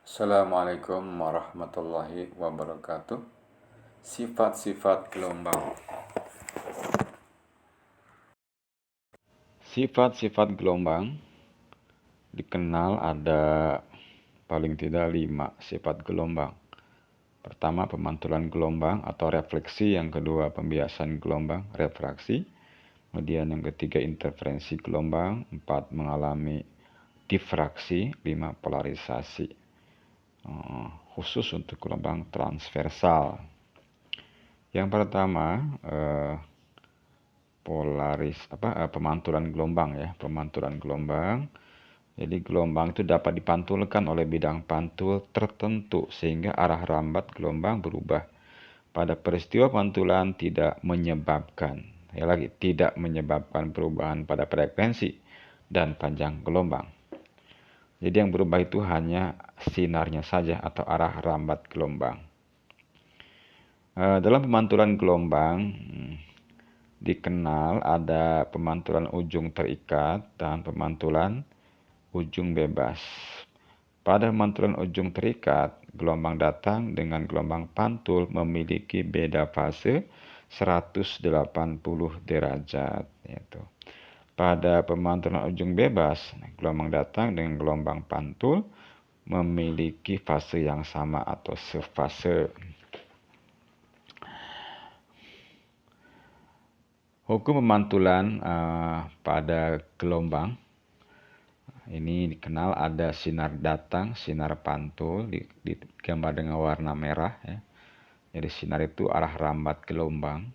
Assalamualaikum warahmatullahi wabarakatuh. Sifat-sifat gelombang. Sifat-sifat gelombang dikenal ada paling tidak 5 sifat gelombang. Pertama, pemantulan gelombang atau refleksi. Yang kedua, pembiasan gelombang, refraksi. Kemudian yang ketiga, interferensi gelombang. 4, mengalami difraksi. 5, polarisasi. Khusus untuk gelombang transversal. Yang pertama, pemantulan gelombang ya, pemantulan gelombang. Jadi gelombang itu dapat dipantulkan oleh bidang pantul tertentu sehingga arah rambat gelombang berubah. Pada peristiwa pantulan tidak menyebabkan perubahan pada frekuensi dan panjang gelombang. Jadi yang berubah itu hanya sinarnya saja atau arah rambat gelombang. Dalam pemantulan gelombang dikenal ada pemantulan ujung terikat dan pemantulan ujung bebas. Pada pemantulan ujung terikat, gelombang datang dengan gelombang pantul memiliki beda fase 180 derajat. Yaitu. Pada pemantulan ujung bebas, gelombang datang dengan gelombang pantul memiliki fase yang sama atau sefase. Hukum pemantulan pada gelombang ini dikenal ada sinar datang, sinar pantul, digambar dengan warna merah. Ya. Jadi sinar itu arah rambat gelombang.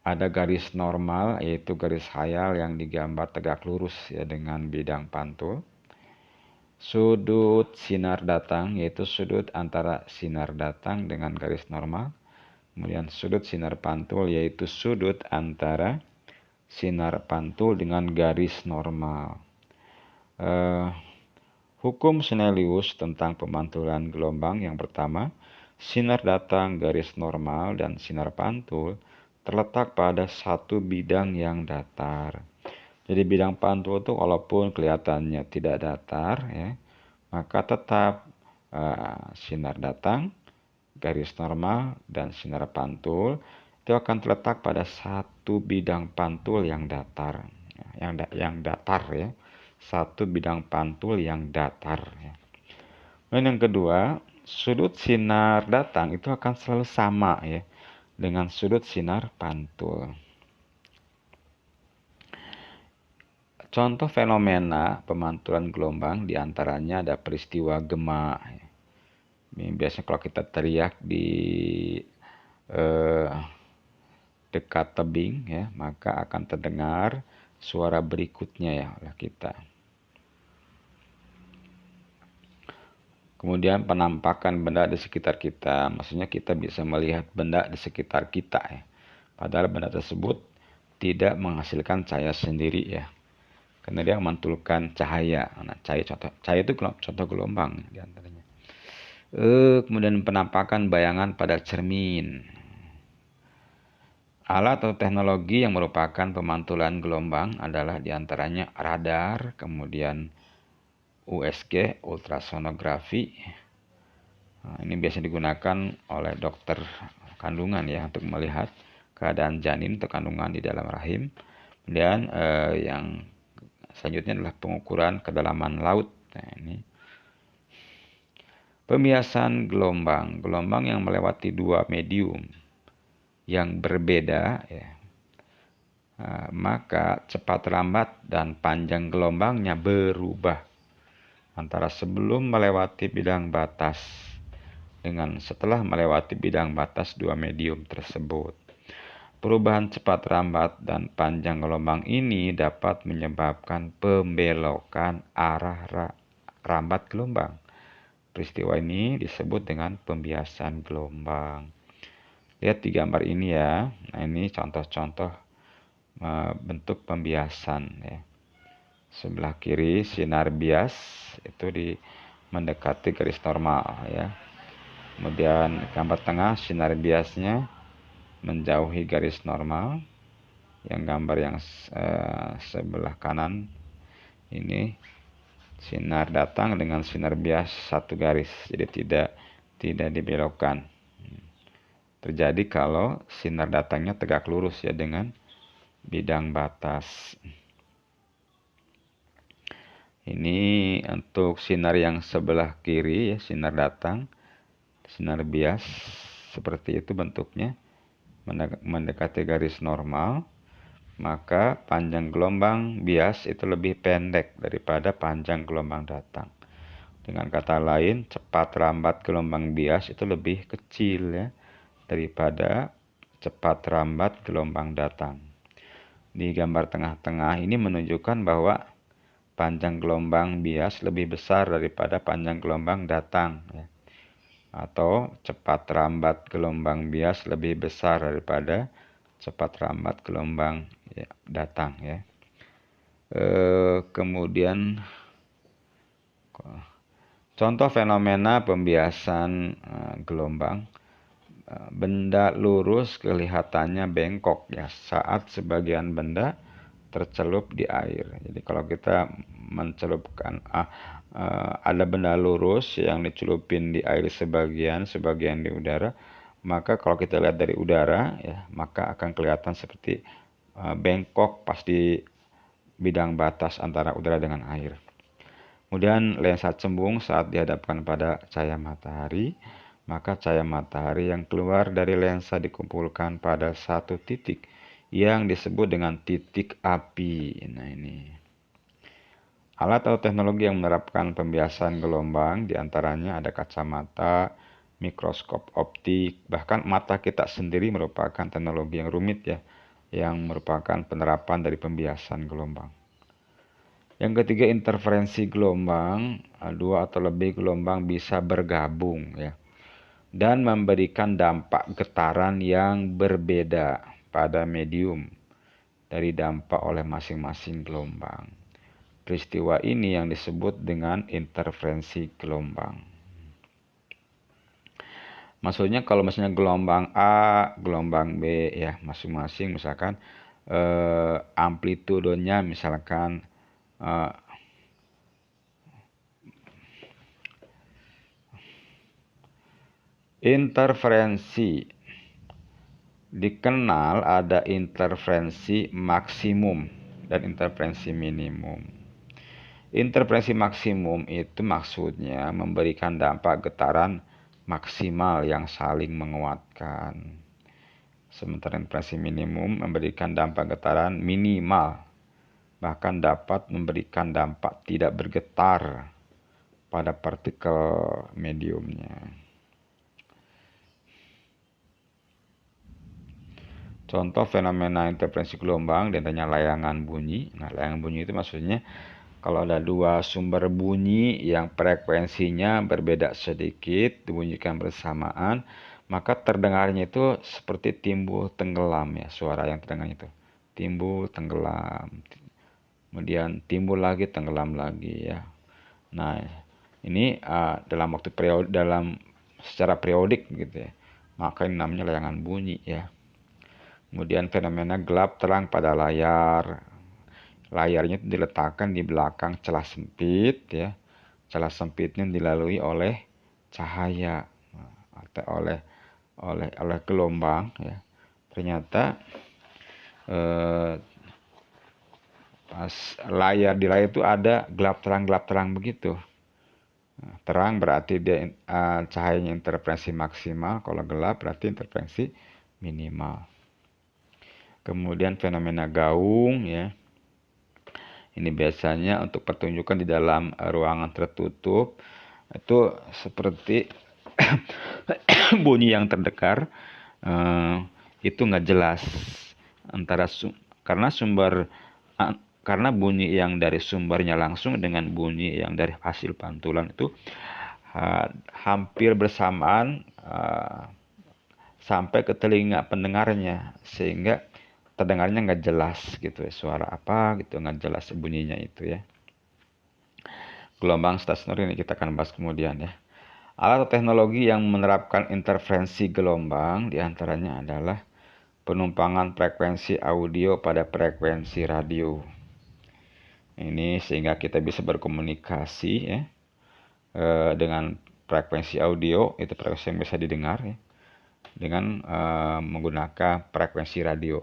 Ada garis normal, yaitu garis khayal yang digambar tegak lurus ya dengan bidang pantul. Sudut sinar datang, yaitu sudut antara sinar datang dengan garis normal. Kemudian sudut sinar pantul, yaitu sudut antara sinar pantul dengan garis normal. Hukum Snellius tentang pemantulan gelombang yang pertama, sinar datang, garis normal, dan sinar pantul terletak pada satu bidang yang datar. Jadi bidang pantul itu walaupun kelihatannya tidak datar, ya, maka tetap sinar datang, garis normal, dan sinar pantul itu akan terletak pada satu bidang pantul yang datar, yang datar ya, satu bidang pantul yang datar. Ya. Dan yang kedua, sudut sinar datang itu akan selalu sama ya dengan sudut sinar pantul. Contoh fenomena pemantulan gelombang diantaranya ada peristiwa gema. Biasanya kalau kita teriak di dekat tebing ya, maka akan terdengar suara berikutnya ya oleh kita. Kemudian penampakan benda di sekitar kita, maksudnya kita bisa melihat benda di sekitar kita ya. Padahal benda tersebut tidak menghasilkan cahaya sendiri ya. Karena dia memantulkan cahaya. Nah, cahaya itu contoh gelombang di antaranya. Kemudian penampakan bayangan pada cermin. Alat atau teknologi yang merupakan pemantulan gelombang adalah diantaranya radar, kemudian USG, ultrasonografi. Nah, ini biasanya digunakan oleh dokter kandungan ya untuk melihat keadaan janin atau kandungan di dalam rahim. Kemudian yang selanjutnya adalah pengukuran kedalaman laut. Nah, ini pembiasan gelombang, gelombang yang melewati dua medium yang berbeda ya. Maka cepat lambat dan panjang gelombangnya berubah antara sebelum melewati bidang batas dengan setelah melewati bidang batas dua medium tersebut. Perubahan cepat lambat dan panjang gelombang ini dapat menyebabkan pembelokan arah rambat gelombang. Peristiwa ini disebut dengan pembiasan gelombang. Lihat di gambar ini ya. Nah, ini contoh-contoh bentuk pembiasan ya. Sebelah kiri sinar bias itu mendekati garis normal ya. Kemudian gambar tengah sinar biasnya menjauhi garis normal. Yang gambar yang sebelah kanan ini sinar datang dengan sinar bias satu garis, jadi tidak dibelokkan. Terjadi kalau sinar datangnya tegak lurus ya dengan bidang batas. Ini untuk sinar yang sebelah kiri ya, sinar datang, sinar bias seperti itu bentuknya, mendekati garis normal. Maka panjang gelombang bias itu lebih pendek daripada panjang gelombang datang. Dengan kata lain, cepat lambat gelombang bias itu lebih kecil ya daripada cepat lambat gelombang datang. Di gambar tengah-tengah ini menunjukkan bahwa panjang gelombang bias lebih besar daripada panjang gelombang datang ya. Atau cepat lambat gelombang bias lebih besar daripada cepat lambat gelombang ya, datang ya. Kemudian contoh fenomena pembiasan gelombang, benda lurus kelihatannya bengkok ya saat sebagian benda tercelup di air. Jadi kalau kita mencelupkan ada benda lurus yang dicelupin di air sebagian di udara, maka kalau kita lihat dari udara ya, maka akan kelihatan seperti bengkok pas di bidang batas antara udara dengan air. Kemudian lensa cembung saat dihadapkan pada cahaya matahari, maka cahaya matahari yang keluar dari lensa dikumpulkan pada satu titik yang disebut dengan titik api. Nah ini. Alat atau teknologi yang menerapkan pembiasan gelombang diantaranya ada kacamata, mikroskop optik, bahkan mata kita sendiri merupakan teknologi yang rumit ya, yang merupakan penerapan dari pembiasan gelombang. Yang ketiga, interferensi gelombang. Dua atau lebih gelombang bisa bergabung ya, dan memberikan dampak getaran yang berbeda pada medium dari dampak oleh masing-masing gelombang. Peristiwa ini yang disebut dengan interferensi gelombang. Maksudnya kalau misalnya gelombang A, gelombang B ya, masing-masing misalkan amplitudenya misalkan interferensi dikenal ada interferensi maksimum dan interferensi minimum. Interferensi maksimum itu maksudnya memberikan dampak getaran maksimal yang saling menguatkan. Sementara interferensi minimum memberikan dampak getaran minimal, bahkan dapat memberikan dampak tidak bergetar pada partikel mediumnya. Contoh fenomena interferensi gelombang diantaranya layangan bunyi. Nah, layangan bunyi itu maksudnya kalau ada dua sumber bunyi yang frekuensinya berbeda sedikit, dibunyikan bersamaan, maka terdengarnya itu seperti timbul tenggelam ya, suara yang terdengar itu. Timbul, tenggelam. Kemudian timbul lagi, tenggelam lagi ya. Nah, ini dalam waktu secara periodik gitu ya. Maka ini namanya layangan bunyi ya. Kemudian fenomena gelap terang pada layar. Layarnya itu diletakkan di belakang celah sempit ya. Celah sempitnya dilalui oleh cahaya atau oleh gelombang ya. Ternyata pas di layar itu ada gelap terang begitu. Nah, terang berarti dia cahayanya interferensi maksimal, kalau gelap berarti interferensi minimal. Kemudian fenomena gaung ya. Ini biasanya untuk pertunjukan di dalam ruangan tertutup. Itu seperti bunyi yang terdengar itu nggak jelas antara karena bunyi yang dari sumbernya langsung dengan bunyi yang dari hasil pantulan itu hampir bersamaan sampai ke telinga pendengarnya, sehingga terdengarnya nggak jelas gitu ya, suara apa gitu nggak jelas bunyinya itu ya. Gelombang stasioner ini kita akan bahas kemudian ya. Alat atau teknologi yang menerapkan interferensi gelombang diantaranya adalah penumpangan frekuensi audio pada frekuensi radio. Ini sehingga kita bisa berkomunikasi ya dengan frekuensi audio, itu frekuensi yang bisa didengar ya, dengan menggunakan frekuensi radio.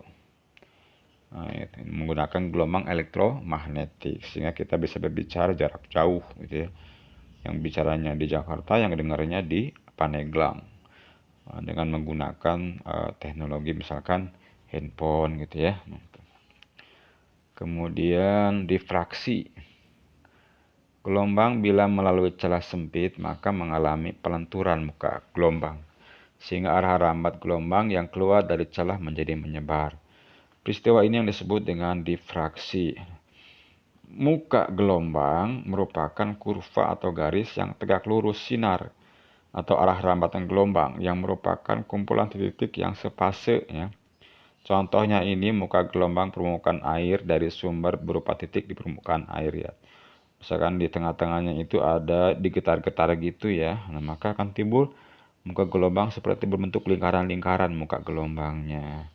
Menggunakan gelombang elektromagnetik sehingga kita bisa berbicara jarak jauh gitu ya. Yang bicaranya di Jakarta, yang dengarnya di Paneglang. Dengan menggunakan teknologi misalkan handphone gitu ya. Kemudian difraksi. Gelombang bila melalui celah sempit maka mengalami pelenturan muka gelombang, sehingga arah rambat gelombang yang keluar dari celah menjadi menyebar. Peristiwa ini yang disebut dengan difraksi. Muka gelombang merupakan kurva atau garis yang tegak lurus sinar atau arah rambatan gelombang yang merupakan kumpulan titik-titik yang sepase ya. Contohnya ini muka gelombang permukaan air dari sumber berupa titik di permukaan air ya. Misalkan di tengah-tengahnya itu ada digetar-getar gitu ya. Nah, maka akan timbul muka gelombang seperti berbentuk lingkaran-lingkaran muka gelombangnya.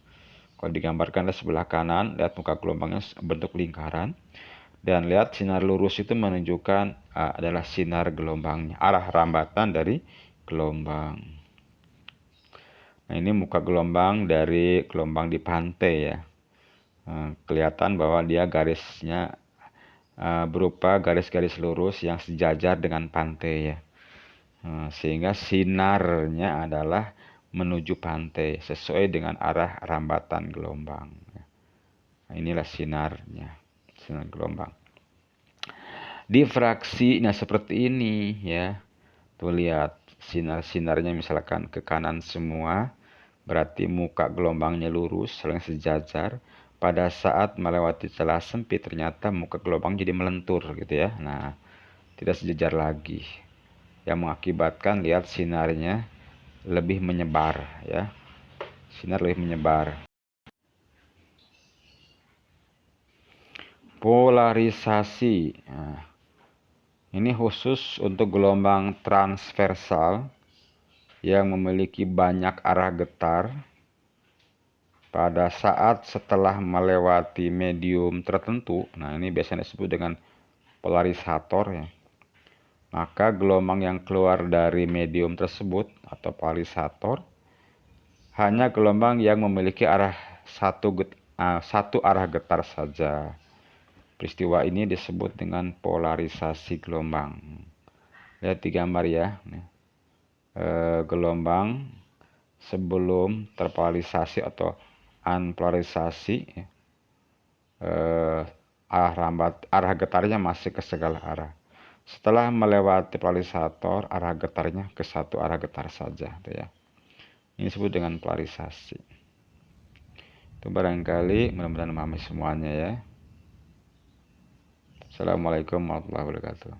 Kalau digambarkan di sebelah kanan, lihat muka gelombangnya bentuk lingkaran. Dan lihat sinar lurus itu menunjukkan adalah sinar gelombangnya, arah rambatan dari gelombang. Nah, ini muka gelombang dari gelombang di pantai ya. Kelihatan bahwa dia garisnya berupa garis-garis lurus yang sejajar dengan pantai ya. Sehingga sinarnya adalah menuju pantai sesuai dengan arah rambatan gelombang. Nah, inilah sinarnya, sinar gelombang. Difraksinya seperti ini ya. Tuh lihat sinar-sinarnya misalkan ke kanan semua, berarti muka gelombangnya lurus, saling sejajar. Pada saat melewati celah sempit ternyata muka gelombang jadi melentur gitu ya. Nah, tidak sejajar lagi. Yang mengakibatkan lihat sinarnya lebih menyebar ya. Sinar lebih menyebar. Polarisasi. Nah, ini khusus untuk gelombang transversal yang memiliki banyak arah getar pada saat setelah melewati medium tertentu. Nah, ini biasanya disebut dengan polarisator ya. Maka gelombang yang keluar dari medium tersebut atau polarisator hanya gelombang yang memiliki satu arah getar saja. Peristiwa ini disebut dengan polarisasi gelombang. Lihat di gambar ya. Gelombang sebelum terpolarisasi atau unpolarisasi ya. Arah getarnya masih ke segala arah. Setelah melewati polarisator, arah getarnya ke satu arah getar saja gitu ya. Ini disebut dengan polarisasi. Itu barangkali mudah-mudahan memahami semuanya ya. Assalamualaikum warahmatullahi wabarakatuh.